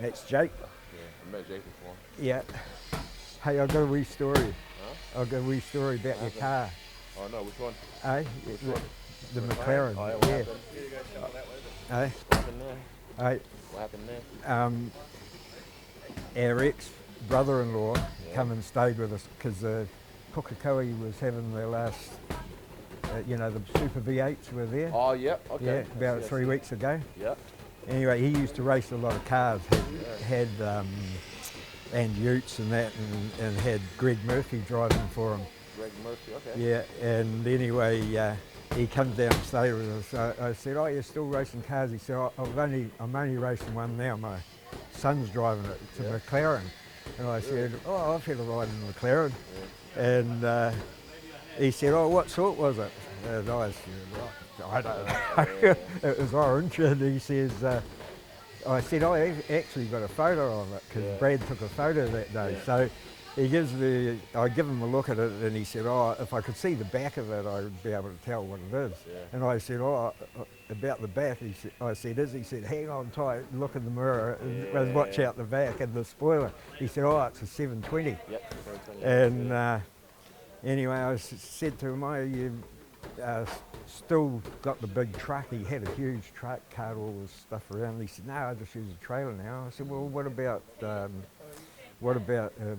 That's Jake. Yeah, I met Jake before. Yeah. Hey, I've got a wee story. Huh? I've got a wee story about your car. Oh no, which one? Eh? Which one? The McLAREN. Oh, yeah, what Yeah. happened? Eh? What happened there? Eh? What happened there? Our ex-brother-in-law come and stayed with us because Pukekohe was having their last, you know, the Super V8s were there. Oh, yep, okay. Yeah, about 3 weeks ago. Yep. Anyway, he used to race a lot of cars, had and Utes and that, and had Greg Murphy driving for him. Greg Murphy, okay. Yeah, and anyway, he comes down and stayed with us. I said, "Oh, you're still racing cars?" He said, "Oh, I'm only racing one now. My son's driving it. It's a McLAREN." And I said, "Oh, I've had a ride in a McLAREN." Yeah. And he said, "Oh, what sort was it?" And I said, "I don't know." It was orange. And he says, I said, "I actually got a photo of it because Brad took a photo that day." Yeah. So he gives me, I give him a look at it, and he said, "Oh, if I could see the back of it, I'd be able to tell what it is." Yeah. And I said, "Oh, about the back," I said, "Izzy," he said, "hang on tight, look in the mirror and watch out the back and the spoiler." He said, "Oh, it's a 720. Yep, 720. And anyway, I said to him, "Oh, you still got the big truck?" He had a huge truck, carted all this stuff around. He said, "No, I just use a trailer now." I said, "Well, what about a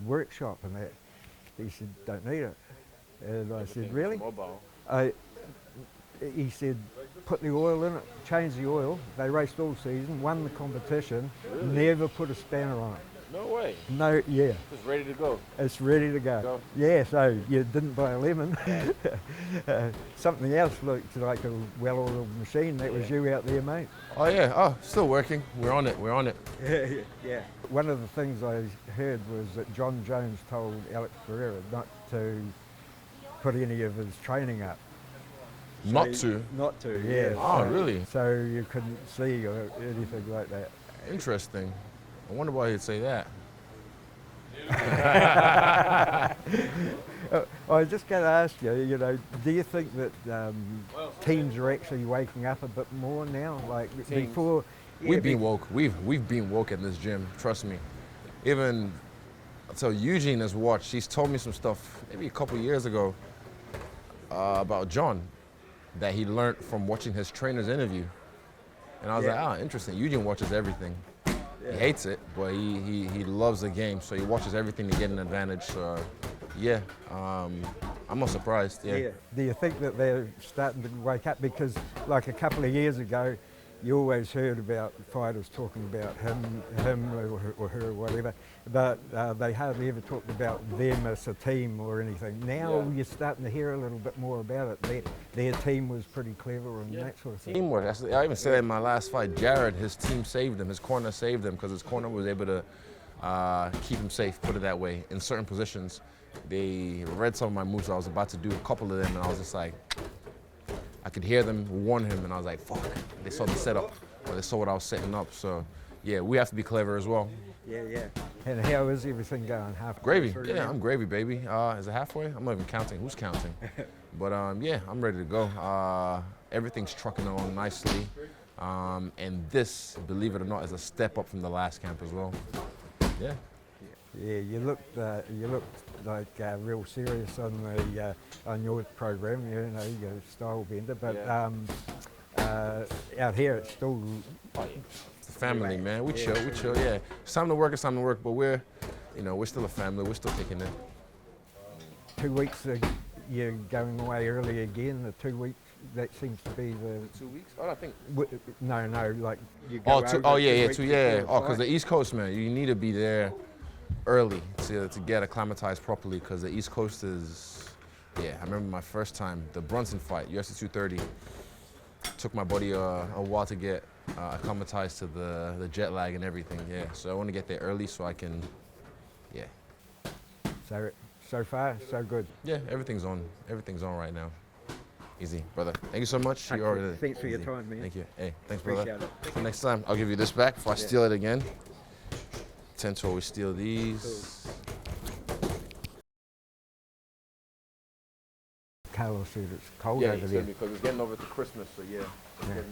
workshop and that?" He said, "Don't need it." And I said, "Really?" Mobile. He said, "Put the oil in it, change the oil." They raced all season, won the competition, never put a spanner on it. No way. No, yeah. It's ready to go. It's ready to go. Yeah, so you didn't buy a lemon. Something else looked like a well-oiled machine. That was you out there, mate. Oh yeah, still working. We're on it, we're on it. Yeah. One of the things I heard was that John Jones told Alex Pereira not to put any of his training up. Not to? Not to, yeah. Oh, really? So you couldn't see or anything like that. Interesting. I wonder why he'd say that. I just got to ask you, you know, do you think that teams are actually waking up a bit more now? Like teams. Before? We've been woke. We've been woke in this gym, trust me. Even, so Eugene has watched, he's told me some stuff maybe a couple years ago about John that he learned from watching his trainer's interview. And I was like, interesting. Eugene watches everything. He hates it, but he loves the game, so he watches everything to get an advantage. So, I'm not surprised. Yeah. Do you think that they're starting to wake up? Because like a couple of years ago, you always heard about fighters talking about him or her or whatever, but they hardly ever talked about them as a team or anything. Now you're starting to hear a little bit more about it. Their team was pretty clever and that sort of thing. Teamwork. I even said that in my last fight. Jared, his team saved him. His corner saved him because his corner was able to keep him safe, put it that way, in certain positions. They read some of my moves. I was about to do a couple of them, and I was just like, I could hear them warn him, and I was like, fuck. They saw the setup, or they saw what I was setting up. So, yeah, we have to be clever as well. Yeah. And how is everything going? Gravy. Yeah, I'm gravy, baby. Is it halfway? I'm not even counting. Who's counting? But, yeah, I'm ready to go. Everything's trucking along nicely. And this, believe it or not, is a step up from the last camp as well. Yeah. Yeah, you looked like real serious on your program. You know, you're a style bender, but out here it's still. It's a family, man. We chill. Yeah, it's time to work. But we're still a family. We're still kicking in. 2 weeks, you're going away early again. The 2 weeks. That seems to be the 2 weeks. Oh, I think. No, like you go. Because the East Coast, man, you need to be there early to get acclimatized properly, because the East Coast is, I remember my first time, the Brunson fight, UFC 230, took my body a while to get acclimatized to the jet lag and everything, so I want to get there early so I can, So far, so good. Yeah, everything's on right now. Easy, brother. Thank you so much. Thanks for your time, man. Thank you. Hey, thanks, Appreciate brother. it. Until next time, I'll give you this back before I steal it again. Tend to always steal these. Carlos said it's cold over there. Because it's getting over to Christmas, so it's getting in there.